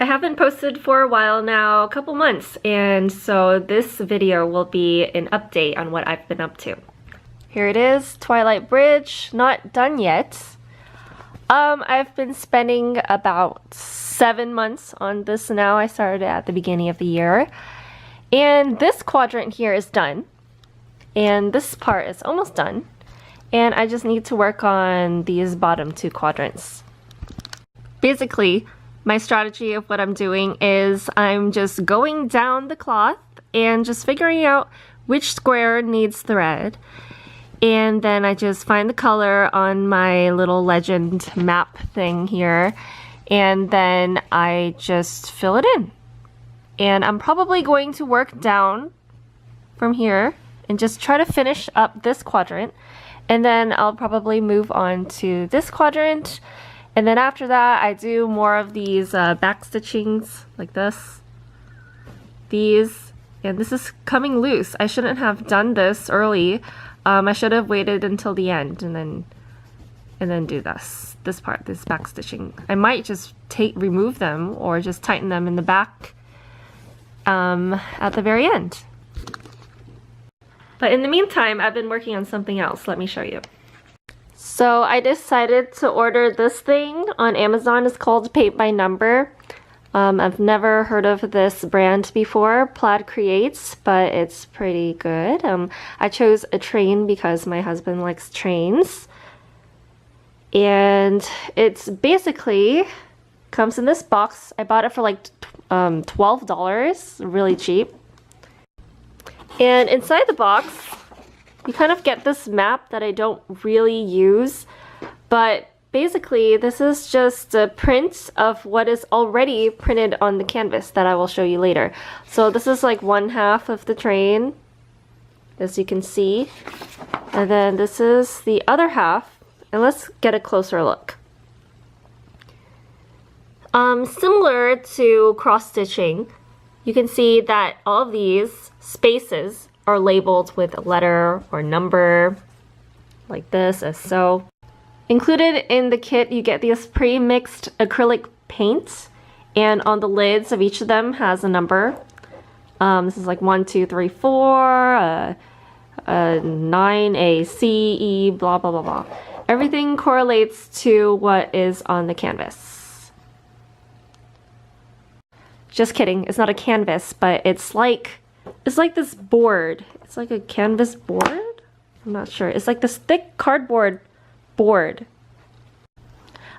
I haven't posted for a while now, a couple months, and so this video will be an update on what I've been up to. Here it is, Twilight Bridge, not done yet. I've been spending about 7 months on this now. I started at the beginning of the year. And this quadrant here is done. And this part is almost done. And I just need to work on these bottom 2 quadrants. Basically, my strategy of what I'm doing is I'm just going down the cloth and just figuring out which square needs thread. And then I just find the color on my little legend map thing here. And then I just fill it in. And I'm probably going to work down from here and just try to finish up this quadrant. And then I'll probably move on to this quadrant. And then after that, I do more of these back stitchings like this. These, and this is coming loose. I shouldn't have done this early. I should have waited until the end and then do this part, this back stitching. I might just remove them or just tighten them in the back at the very end. But in the meantime, I've been working on something else. Let me show you. So I decided to order this thing on Amazon. It's called Paint by Number. I've never heard of this brand before, Plaid Creates, but it's pretty good. I chose a train because my husband likes trains. And it's basically comes in this box. I bought it for like $12, really cheap. And inside the box, you kind of get this map that I don't really use, but basically this is just a print of what is already printed on the canvas that I will show you later. So this is like 1/2 of the train, as you can see, and then this is the other half, and let's get a closer look. Similar to cross stitching, you can see that all of these spaces are labeled with a letter or number, like this, as so. Included in the kit, you get these pre-mixed acrylic paints, and on the lids of each of them has a number. This is like 1, 2, 3, 4, 9, A, C, E, blah, blah, blah, blah. Everything correlates to what is on the canvas. Just kidding, it's not a canvas, but it's like this board. It's like a canvas board? I'm not sure. It's like this thick cardboard board.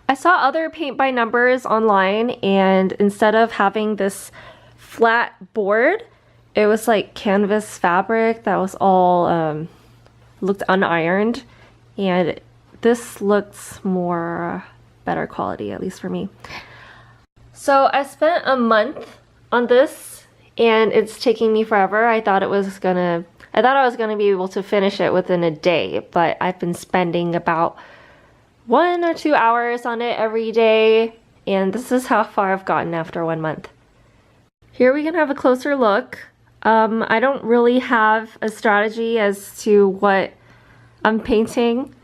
I saw other paint by numbers online, and instead of having this flat board, it was like canvas fabric that was all looked unironed, and this looks more better quality, at least for me. So I spent a month on this, and it's taking me forever. I thought I was gonna be able to finish it within a day, but I've been spending about 1 or 2 hours on it every day, and this is how far I've gotten after 1 month. Here we can have a closer look. I don't really have a strategy as to what I'm painting.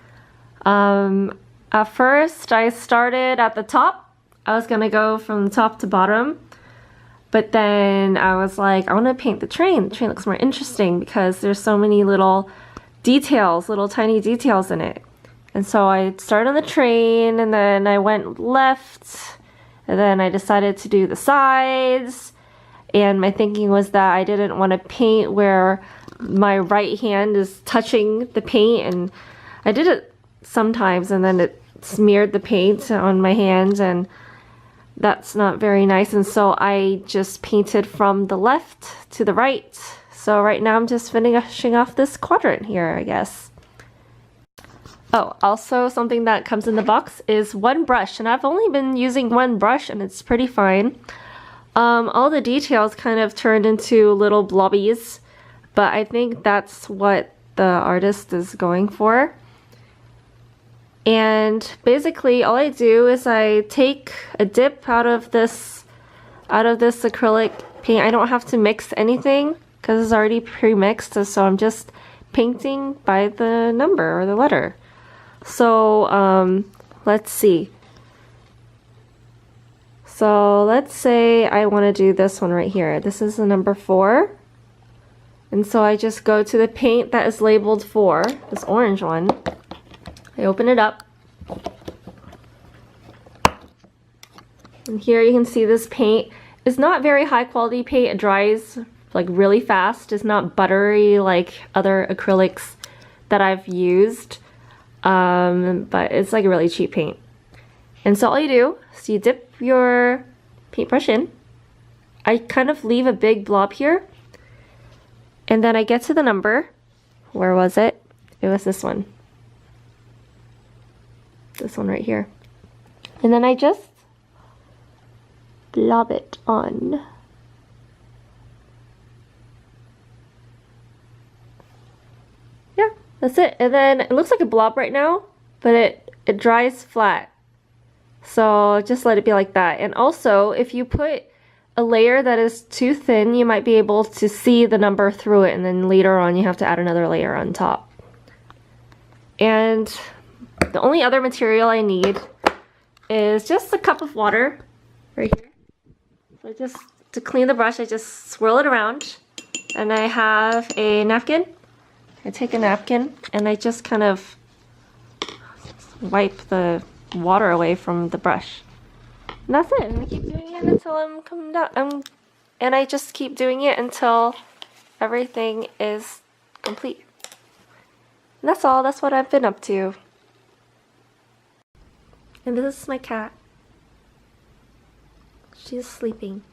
At first I started at the top. I was gonna go from top to bottom. But then I was like, I want to paint the train. The train looks more interesting because there's so many little details, little tiny details in it. And so I started on the train, and then I went left, and then I decided to do the sides. And my thinking was that I didn't want to paint where my right hand is touching the paint, and I did it sometimes, and then it smeared the paint on my hands, and that's not very nice, and so I just painted from the left to the right. So right now I'm just finishing off this quadrant here, I guess. Oh, also something that comes in the box is 1 brush, and I've only been using 1 brush, and it's pretty fine. All the details kind of turned into little blobbies, but I think that's what the artist is going for. And basically all I do is I take a dip out of this acrylic paint. I don't have to mix anything because it's already pre-mixed, so I'm just painting by the number or the letter. So let's see. So let's say I want to do this one right here. This is the number 4. And so I just go to the paint that is labeled 4, this orange one. I open it up. And here you can see this paint is not very high quality paint. It dries like really fast. It's not buttery like other acrylics that I've used. But it's like a really cheap paint. And so all you do is you dip your paintbrush in. I kind of leave a big blob here. And then I get to the number. Where was it? It was this one. This one right here. And then I just blob it on. Yeah, that's it. And then it looks like a blob right now, but it dries flat. So just let it be like that. And also, if you put a layer that is too thin, you might be able to see the number through it, and then later on you have to add another layer on top. And the only other material I need is just a cup of water right here. So just to clean the brush, I just swirl it around, and I have a napkin. I take a napkin and I just kind of wipe the water away from the brush. And that's it. And I keep doing it until I'm coming down. And I just keep doing it until everything is complete. And that's all. That's what I've been up to. And this is my cat. She's sleeping.